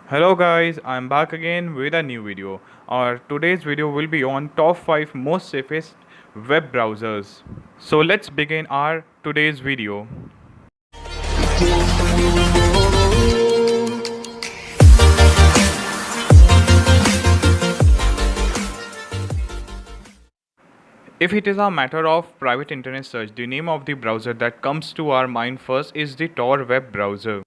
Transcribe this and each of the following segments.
Hello guys, I'm back again with a new video. Our today's video will be on top 5 most safest web browsers. So let's begin our today's video. If it is a matter of private internet search, the name of the browser that comes to our mind first is the Tor web browser.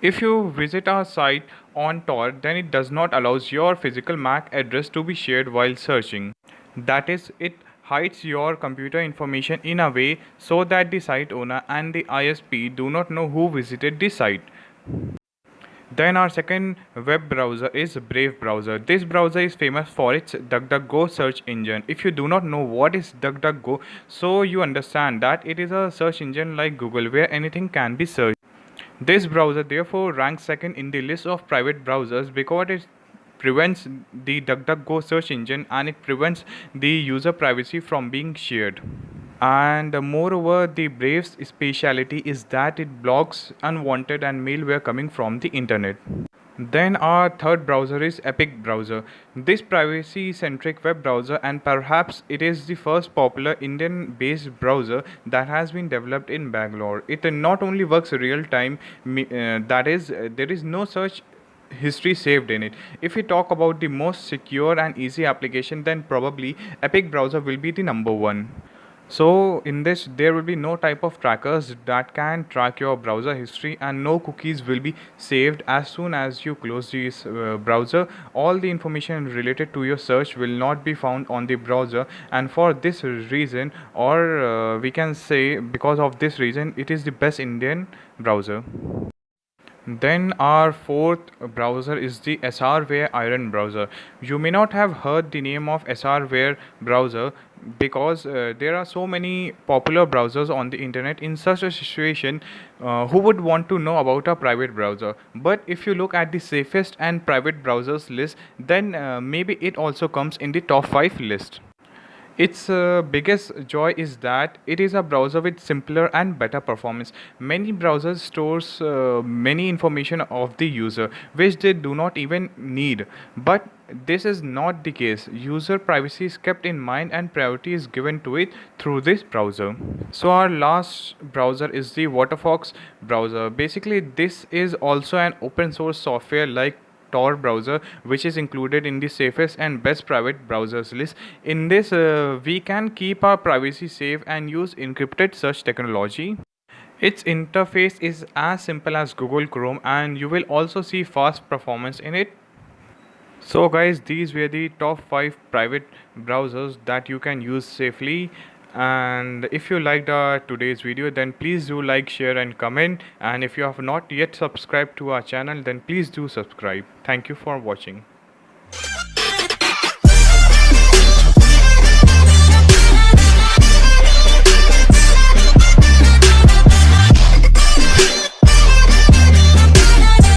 If you visit our site on Tor, then it does not allow your physical MAC address to be shared while searching. That is, it hides your computer information in a way so that the site owner and the ISP do not know who visited the site. Then our second web browser is Brave browser. This browser is famous for its DuckDuckGo search engine. If you do not know what is DuckDuckGo, so you understand that it is a search engine like Google where anything can be searched. This browser therefore ranks second in the list of private browsers because it prevents the DuckDuckGo search engine and it prevents the user privacy from being shared. And moreover, the Brave's speciality is that it blocks unwanted and malware coming from the internet. Then our third browser is Epic browser. This privacy-centric web browser, and perhaps it is the first popular Indian-based browser that has been developed in Bangalore. It not only works real-time, that is, there is no search history saved in it. If we talk about the most secure and easy application, then probably Epic browser will be the number one. So in this there will be no type of trackers that can track your browser history, and no cookies will be saved as soon as you close this browser. All the information related to your search will not be found on the browser, and for this reason, or we can say because of this reason, it is the best Indian browser. Then our fourth browser is the SRWare Iron browser. You may not have heard the name of SRWare browser because there are so many popular browsers on the internet. In such a situation, who would want to know about a private browser? But if you look at the safest and private browsers list, then maybe it also comes in the top 5 list. Its biggest joy is that it is a browser with simpler and better performance. Many browsers stores many information of the user which they do not even need. But this is not the case. User privacy is kept in mind and priority is given to it through this browser. So our last browser is the Waterfox browser. Basically, this is also an open source software like Tor browser, which is included in the safest and best private browsers list. In this, we can keep our privacy safe and use encrypted search technology. Its interface is as simple as Google Chrome, and you will also see fast performance in it. So guys, these were the top 5 private browsers that you can use safely. And if you liked today's video, then please do like, share and comment. And if you have not yet subscribed to our channel, then please do subscribe. Thank you for watching.